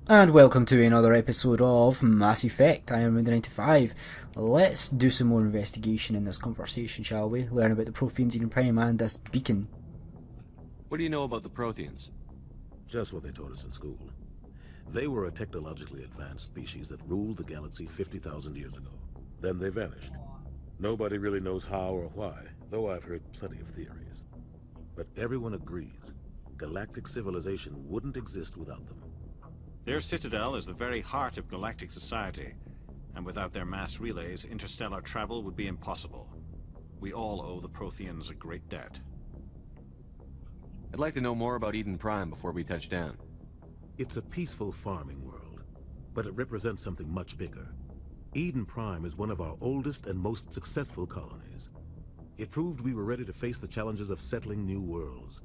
And welcome to another episode of Mass Effect. I am Runder95. Let's do some more investigation in this conversation, shall we? Learn about the Protheans, Eden Prime, and this beacon. What do you know about the Protheans? Just what they taught us in school. They were a technologically advanced species that ruled the galaxy 50,000 years ago. Then they vanished. Nobody really knows how or why, though I've heard plenty of theories. But everyone agrees, galactic civilization wouldn't exist without them. Their citadel is the very heart of galactic society, and without their mass relays, interstellar travel would be impossible. We all owe the Protheans a great debt. I'd like to know more about Eden Prime before we touch down. It's a peaceful farming world, but it represents something much bigger. Eden Prime is one of our oldest and most successful colonies. It proved we were ready to face the challenges of settling new worlds,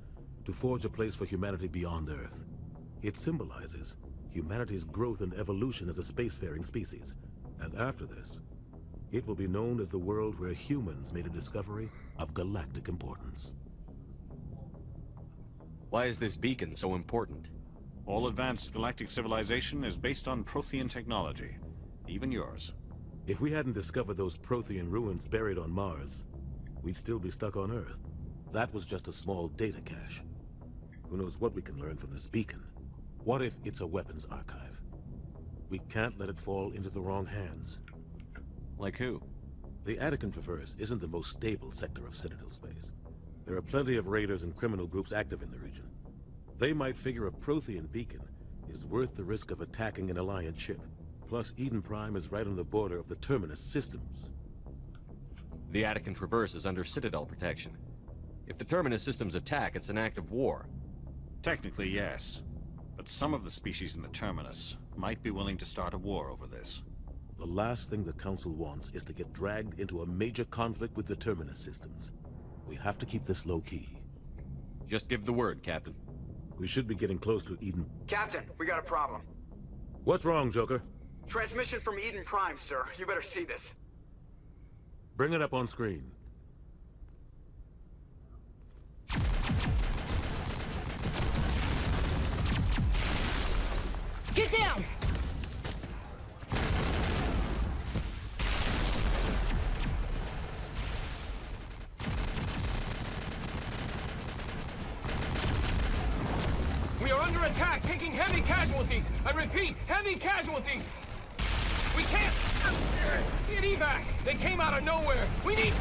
to forge a place for humanity beyond Earth. It symbolizes humanity's growth and evolution as a spacefaring species. And after this, it will be known as the world where humans made a discovery of galactic importance. Why is this beacon so important? All advanced galactic civilization is based on Prothean technology, even yours. If we hadn't discovered those Prothean ruins buried on Mars, we'd still be stuck on Earth. That was just a small data cache. Who knows what we can learn from this beacon? What if it's a weapons archive? We can't let it fall into the wrong hands. Like who? The Attican Traverse isn't the most stable sector of Citadel space. There are plenty of raiders and criminal groups active in the region. They might figure a Prothean beacon is worth the risk of attacking an Alliance ship. Plus, Eden Prime is right on the border of the Terminus systems. The Attican Traverse is under Citadel protection. If the Terminus systems attack, it's an act of war. Technically, yes. But some of the species in the Terminus might be willing to start a war over this. The last thing the Council wants is to get dragged into a major conflict with the Terminus systems. We have to keep this low-key. Just give the word, Captain. We should be getting close to Eden. Captain, we got a problem. What's wrong, Joker? Transmission from Eden Prime, sir. You better see this. Bring it up on screen. Get down! We are under attack, taking heavy casualties. I repeat, heavy casualties. We can't get evac. They came out of nowhere. We need...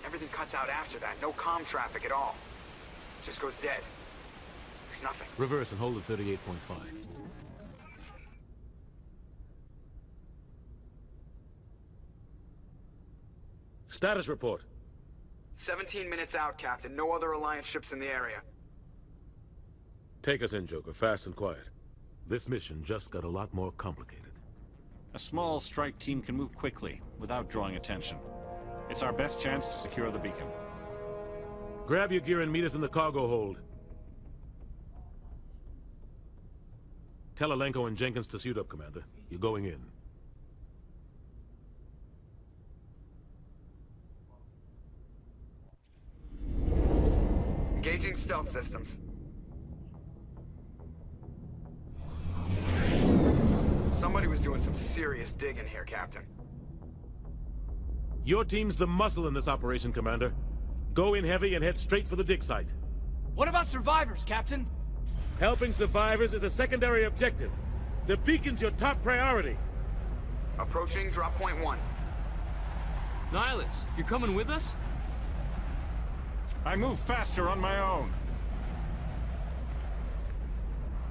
Everything cuts out after that. No comm traffic at all. Just goes dead. There's nothing. Reverse and hold at 38.5. Status report. 17 minutes out, Captain. No other Alliance ships in the area. Take us in, Joker, fast and quiet. This mission just got a lot more complicated. A small strike team can move quickly, without drawing attention. It's our best chance to secure the beacon. Grab your gear and meet us in the cargo hold. Tell Alenko and Jenkins to suit up, Commander. You're going in. Engaging stealth systems. Somebody was doing some serious digging here, Captain. Your team's the muscle in this operation, Commander. Go in heavy and head straight for the dig site. What about survivors, Captain? Helping survivors is a secondary objective. The beacon's your top priority. Approaching drop point 1. Nihilus, you're coming with us? I move faster on my own.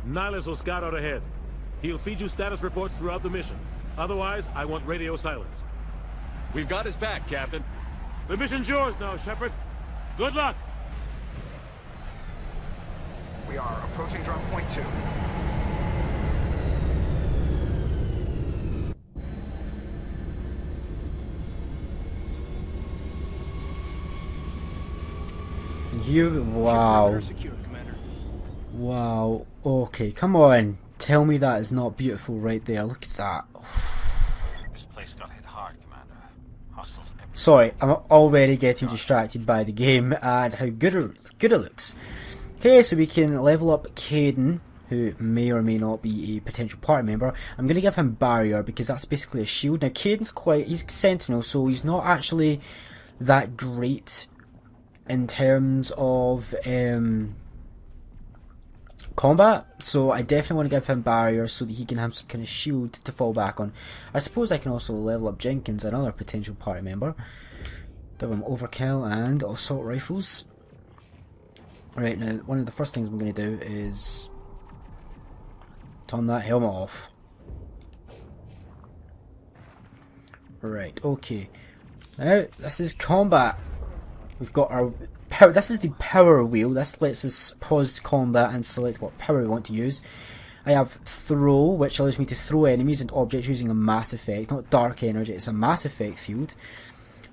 Nihilus will scout out ahead. He'll feed you status reports throughout the mission. Otherwise, I want radio silence. We've got his back, Captain. The mission's yours now, Shepard. Good luck! We are approaching drop point 2. Wow. Secure, Commander. Wow. Okay, come on. Tell me that is not beautiful right there. Look at that. This place got hit hard, Commander. Hostiles everywhere. Sorry, I'm already getting distracted by the game and how good it looks. Okay, so we can level up Caden, who may or may not be a potential party member. I'm going to give him Barrier because that's basically a shield. Now Caden's he's Sentinel, so he's not actually that great in terms of combat, so I definitely want to give him Barrier so that he can have some kind of shield to fall back on. I suppose I can also level up Jenkins, another potential party member. Give him Overkill and Assault Rifles. Right, now one of the first things I'm going to do is turn that helmet off. Right, okay. Now, this is combat. We've got our power. This is the power wheel. This lets us pause combat and select what power we want to use. I have throw, which allows me to throw enemies and objects using a mass effect, not dark energy, it's a mass effect field.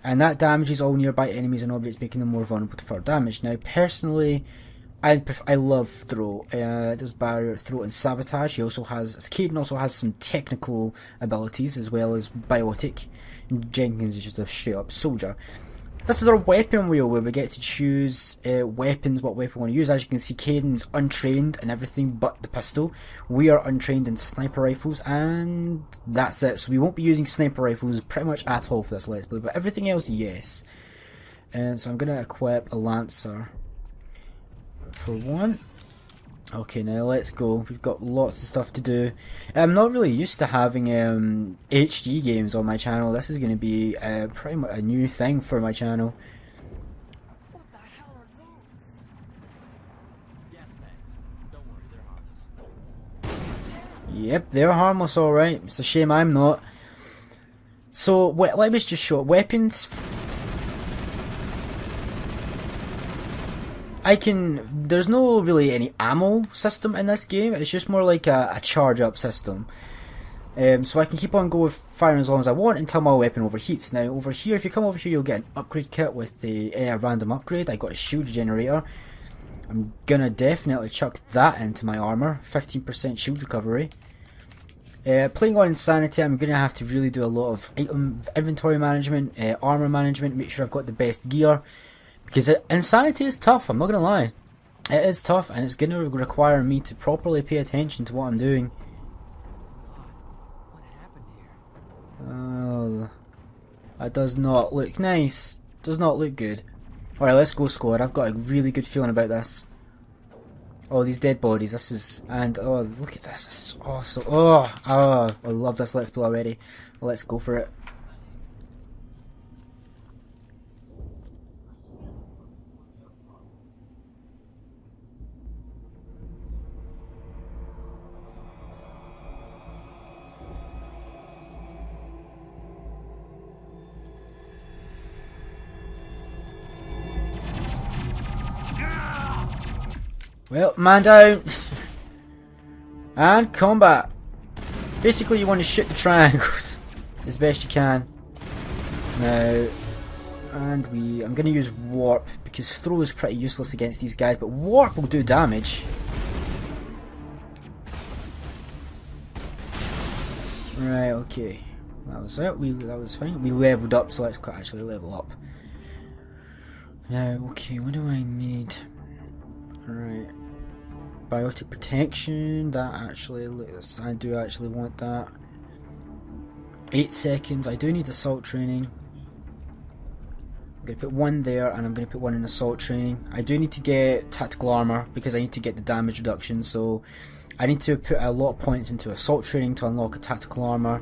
And that damages all nearby enemies and objects, making them more vulnerable to further damage. Now, personally, I love throw. There's barrier, throw, and sabotage. Caden also has some technical abilities as well as biotic. Jenkins is just a straight up soldier. This is our weapon wheel where we get to choose weapons, what weapon we want to use. As you can see, Caden's untrained in everything but the pistol. We are untrained in sniper rifles, and that's it. So we won't be using sniper rifles pretty much at all for this Let's Play, but everything else, yes. And so I'm going to equip a Lancer for one. Okay, now let's go. We've got lots of stuff to do. I'm not really used to having HD games on my channel. This is going to be pretty much a new thing for my channel. What the hell are those? Gas bags. Don't worry, they're harmless. Yep, they're harmless, alright. It's a shame I'm not. So, let me just show weapons. There's no really any ammo system in this game, it's just more like a charge up system. So I can keep on going firing as long as I want until my weapon overheats. Now over here, if you come over here, you'll get an upgrade kit with the random upgrade. I got a shield generator. I'm gonna definitely chuck that into my armor, 15% shield recovery. Playing on Insanity, I'm gonna have to really do a lot of inventory management, armor management, make sure I've got the best gear. Because Insanity is tough, I'm not going to lie. It is tough, and it's going to require me to properly pay attention to what I'm doing. What happened here? Oh, that does not look nice. Does not look good. Alright, let's go, squad. I've got a really good feeling about this. Oh, these dead bodies. This is... And, oh, look at this. This is awesome. Oh, I love this Let's Play already. Let's go for it. Well, man down. And combat. Basically, you want to shoot the triangles as best you can. Now, and I'm going to use warp because throw is pretty useless against these guys, but warp will do damage. Right, okay. That was it. That was fine. We leveled up, so let's actually level up. Now, okay, what do I need? Alright. Biotic protection, that actually, I do actually want that. 8 seconds, I do need assault training. I'm going to put one there, and I'm going to put one in assault training. I do need to get tactical armor, because I need to get the damage reduction, so I need to put a lot of points into assault training to unlock a tactical armor.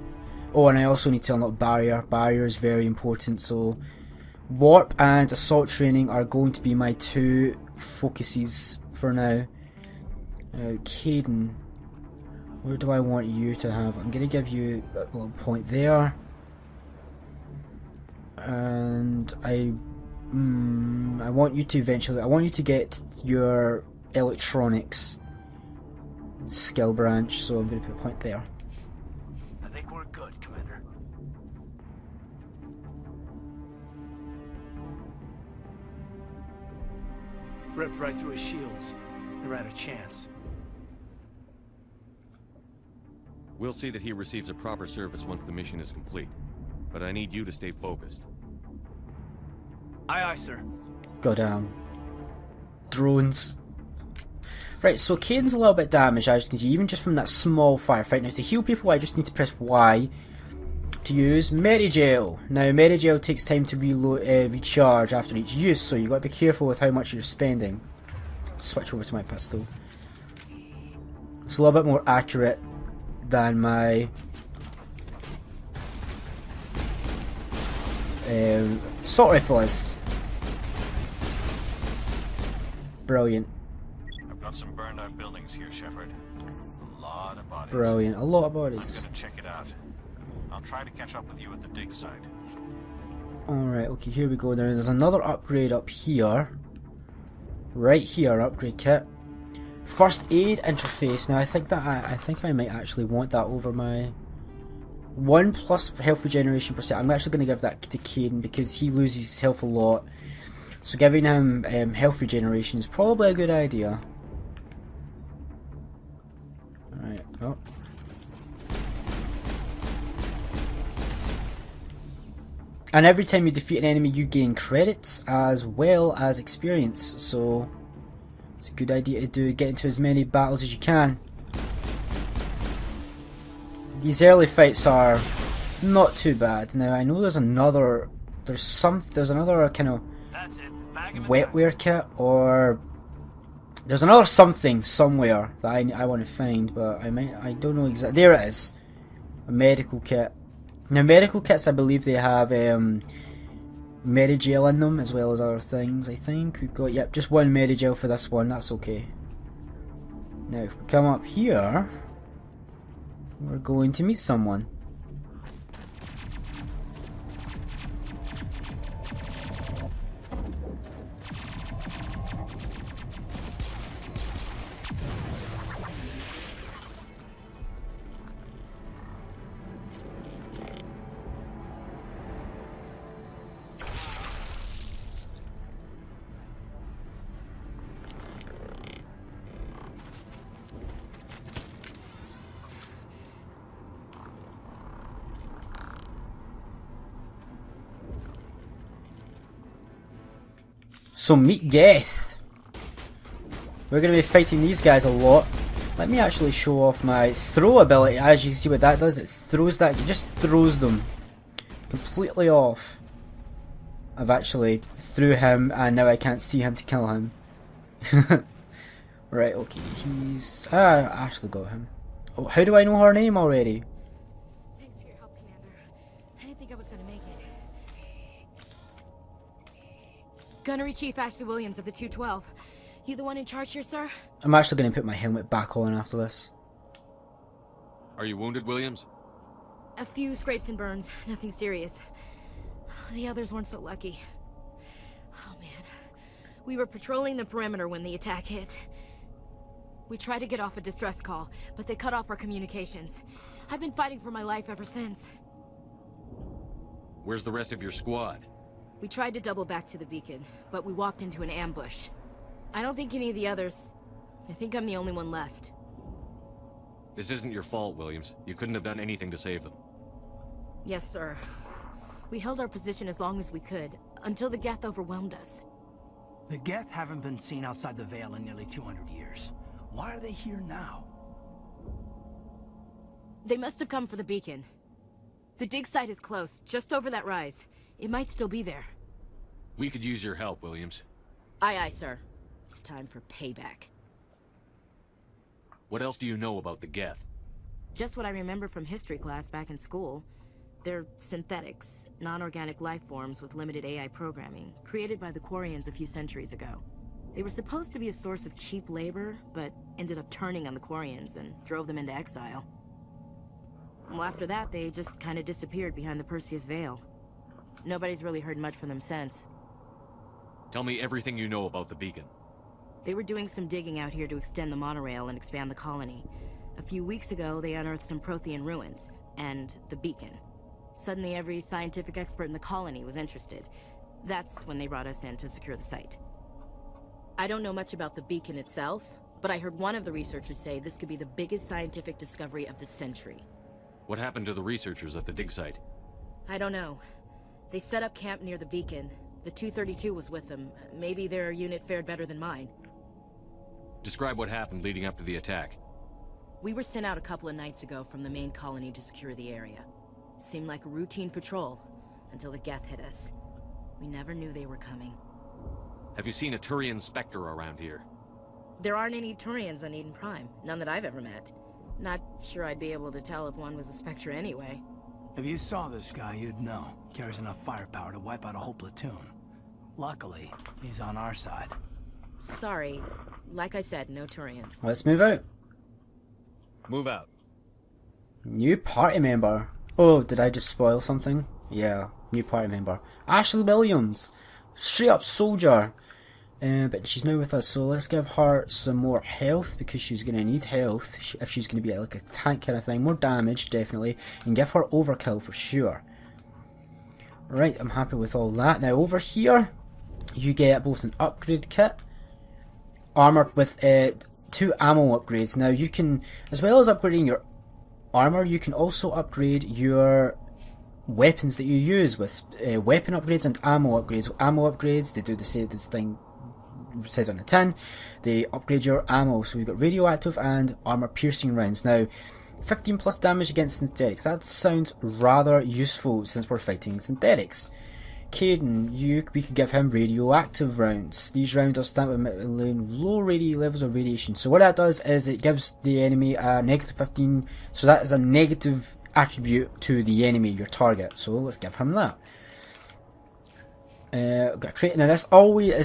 Oh, and I also need to unlock barrier. Barrier is very important, so warp and assault training are going to be my two focuses for now. Caden, where do I want you to have? I'm going to give you a little point there. And I want you to eventually, I want you to get your electronics skill branch, so I'm going to put a point there. I think we're good, Commander. Ripped right through his shields. They're out of chance. We'll see that he receives a proper service once the mission is complete. But I need you to stay focused. Aye, aye, sir. Goddamn. Drones. Right, so Caden's a little bit damaged, as you can see, even just from that small firefight. Now, to heal people, I just need to press Y to use Medi-Gel. Now, Medi-Gel takes time to recharge after each use, so you've got to be careful with how much you're spending. Switch over to my pistol. It's a little bit more accurate than my assault rifle is. Brilliant. I've got some burned out buildings here, Shepard. A lot of bodies. Brilliant. A lot of I'm bodies. gonna check it out. I'll try to catch up with you at the dig site. Alright, okay, here we go. Now, there's another upgrade up here. Right here, upgrade kit. First aid interface. Now, I think I might actually want that over my 1+ health regeneration percent. I'm actually going to give that to Caden because he loses his health a lot. So giving him health regeneration is probably a good idea. Alright, oh. And every time you defeat an enemy, you gain credits as well as experience. So it's a good idea to get into as many battles as you can. These early fights are not too bad. Now I know there's another kind of That's it. Bag him wetware kit, or there's another something somewhere that I want to find, but I don't know exactly. There it is, a medical kit. Now medical kits, I believe they have Medi-Gel in them as well as other things. I think we've got, yep, just one Medi-Gel for this one. That's okay. Now if we come up here, we're going to meet someone. So meet Geth. We're going to be fighting these guys a lot. Let me actually show off my throw ability. As you can see what that does, it throws that, it just throws them completely off. I've actually threw him and now I can't see him to kill him. Right, okay, he's... I actually got him. Oh, how do I know her name already? Thanks for your help, Commander. I didn't think I was gonna make it. Gunnery Chief Ashley Williams of the 212. You the one in charge here, sir? I'm actually going to put my helmet back on after this. Are you wounded, Williams? A few scrapes and burns, nothing serious. The others weren't so lucky. Oh man. We were patrolling the perimeter when the attack hit. We tried to get off a distress call, but they cut off our communications. I've been fighting for my life ever since. Where's the rest of your squad? We tried to double back to the beacon, but we walked into an ambush. I don't think any of the others... I think I'm the only one left. This isn't your fault, Williams. You couldn't have done anything to save them. Yes, sir. We held our position as long as we could, until the Geth overwhelmed us. The Geth haven't been seen outside the Veil in nearly 200 years. Why are they here now? They must have come for the beacon. The dig site is close, just over that rise. It might still be there. We could use your help, Williams. Aye, aye, sir. It's time for payback. What else do you know about the Geth? Just what I remember from history class back in school. They're synthetics, non-organic life forms with limited AI programming, created by the Quarians a few centuries ago. They were supposed to be a source of cheap labor, but ended up turning on the Quarians and drove them into exile. Well, after that, they just kind of disappeared behind the Perseus Veil. Nobody's really heard much from them since. Tell me everything you know about the beacon. They were doing some digging out here to extend the monorail and expand the colony. A few weeks ago, they unearthed some Prothean ruins, and the beacon. Suddenly, every scientific expert in the colony was interested. That's when they brought us in to secure the site. I don't know much about the beacon itself, But I heard one of the researchers say this could be the biggest scientific discovery of the century. What happened to the researchers at the dig site? I don't know. They set up camp near the beacon. The 232 was with them. Maybe their unit fared better than mine. Describe what happened leading up to the attack. We were sent out a couple of nights ago from the main colony to secure the area. Seemed like a routine patrol, until the Geth hit us. We never knew they were coming. Have you seen a Turian Spectre around here? There aren't any Turians on Eden Prime. None that I've ever met. Not sure I'd be able to tell if one was a Spectre anyway. If you saw this guy, you'd know. Carries enough firepower to wipe out a whole platoon. Luckily, he's on our side. Sorry. Like I said, no Turians. Let's move out. Move out. New party member. Oh, did I just spoil something? Yeah, new party member. Ashley Williams. Straight up soldier. But she's now with us, so let's give her some more health, because she's going to need health if she's going to be like a tank kind of thing. More damage, definitely. And give her overkill for sure. Right, I'm happy with all that. Now over here, you get both an upgrade kit, armor with 2 ammo upgrades. Now you can, as well as upgrading your armor, you can also upgrade your weapons that you use with weapon upgrades and ammo upgrades. Ammo upgrades, they do the same thing says on the tin. They upgrade your ammo, so we've got radioactive and armor piercing rounds. Now 15 plus damage against synthetics. That sounds rather useful since we're fighting synthetics. Caden, we could give him radioactive rounds. These rounds are stamped with low levels of radiation. So what that does is it gives the enemy a negative 15. So that is a negative attribute to the enemy, your target. So let's give him that. Got a crate. Now this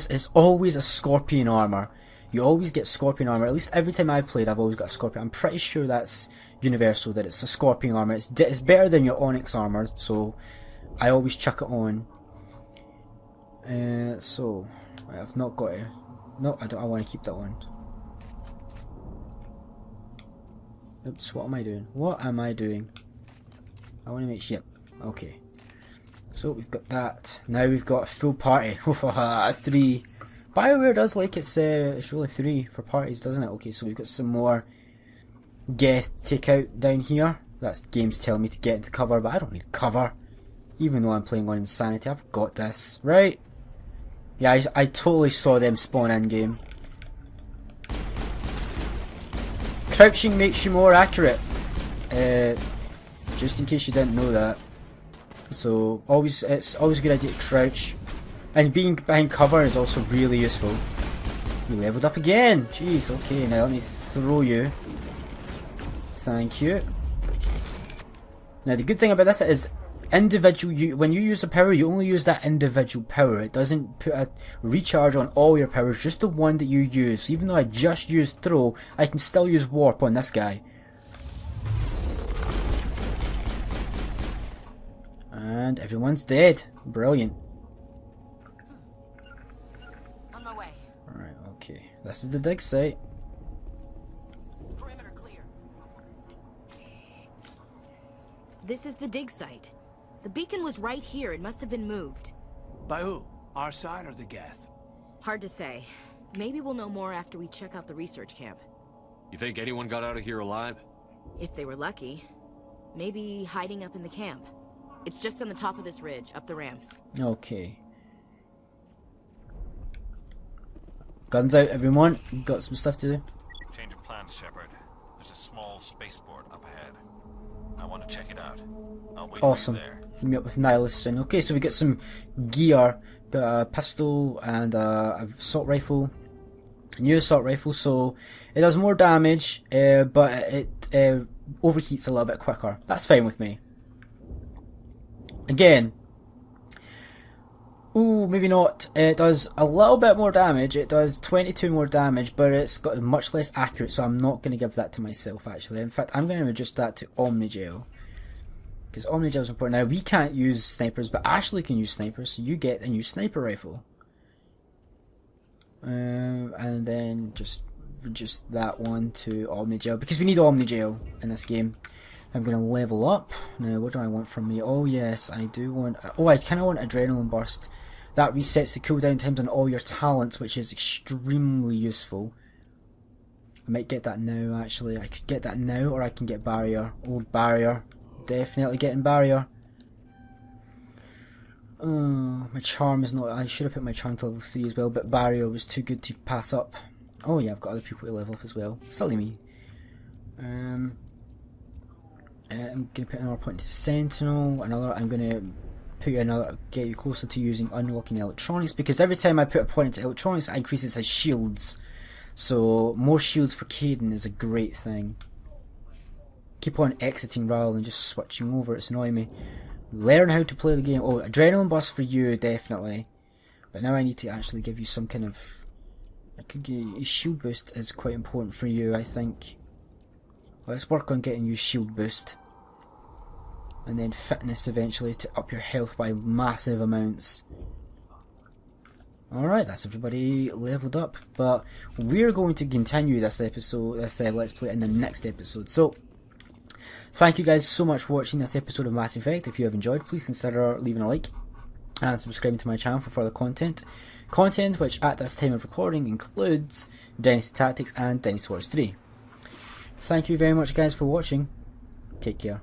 is always a scorpion armor. You always get scorpion armor. At least every time I've played, I've always got a scorpion. I'm pretty sure that's universal, that it's a scorpion armor. It's better than your onyx armor, so I always chuck it on. So I've not got it. No, I don't. I want to keep that one. Oops. What am I doing? What am I doing? I want to make sure. Yep. Okay. So we've got that. Now we've got a full party. 3. Bioware does like it's really 3 for parties, doesn't it? Okay, so we've got some more Geth take out down here. That's games telling me to get into cover, but I don't need cover. Even though I'm playing on Insanity, I've got this, right? Yeah, I totally saw them spawn in game. Crouching makes you more accurate. Just in case you didn't know that. So it's always a good idea to crouch. And being behind cover is also really useful. You leveled up again! Jeez, okay, now let me throw you. Thank you. Now the good thing about this is when you use a power, you only use that individual power. It doesn't put a recharge on all your powers, just the one that you use. So even though I just used throw, I can still use warp on this guy. And everyone's dead. Brilliant. On my way. Alright, okay. This is the dig site. Perimeter clear. This is the dig site. The beacon was right here. It must have been moved. By who? Our side or the Geth? Hard to say. Maybe we'll know more after we check out the research camp. You think anyone got out of here alive? If they were lucky. Maybe hiding up in the camp. It's just on the top of this ridge, up the ramps. Okay. Guns out, everyone. We've got some stuff to do. Change of plans, Shepard. There's a small spaceport up ahead. I want to check it out. I'll wait Awesome. for you there. Meet up with Nihilus soon. Okay, so we get some gear. Got a pistol and a assault rifle. A new assault rifle, so it does more damage, but it overheats a little bit quicker. That's fine with me. Again, ooh, maybe not. It does a little bit more damage. It does 22 more damage, but it's got much less accurate, so I'm not going to give that to myself, actually. In fact, I'm going to adjust that to Omnigel. Because Omnigel is important. Now, we can't use snipers, but Ashley can use snipers, so you get a new sniper rifle. And then just that one to Omnigel, because we need Omnigel in this game. I'm going to level up. Now, what do I want from me? Oh, yes, I do want... Oh, I kind of want Adrenaline Burst. That resets the cooldown times on all your talents, which is extremely useful. I might get that now, actually. I could get that now, or I can get barrier. Oh, barrier. Definitely getting barrier. My charm is not... I should have put my charm to level 3 as well, but barrier was too good to pass up. Oh yeah, I've got other people to level up as well. Silly me. I'm going to put another point to Sentinel. I'm going to put another... get you closer to using unlocking electronics, because every time I put a point into electronics, it increases his shields. So more shields for Caden is a great thing. Keep on exiting rather than just switching over, it's annoying me. Learn how to play the game. Oh, adrenaline boost for you, definitely. But now I need to actually give you some kind of... I could get a shield boost is quite important for you, I think. Let's work on getting you shield boost. And then fitness eventually to up your health by massive amounts. Alright, that's everybody leveled up. But we're going to continue this episode, this Let's Play in the next episode. So, thank you guys so much for watching this episode of Mass Effect. If you have enjoyed, please consider leaving a like and subscribing to my channel for further content. Content which at this time of recording includes Dynasty Tactics and Dynasty Wars 3. Thank you very much guys for watching. Take care.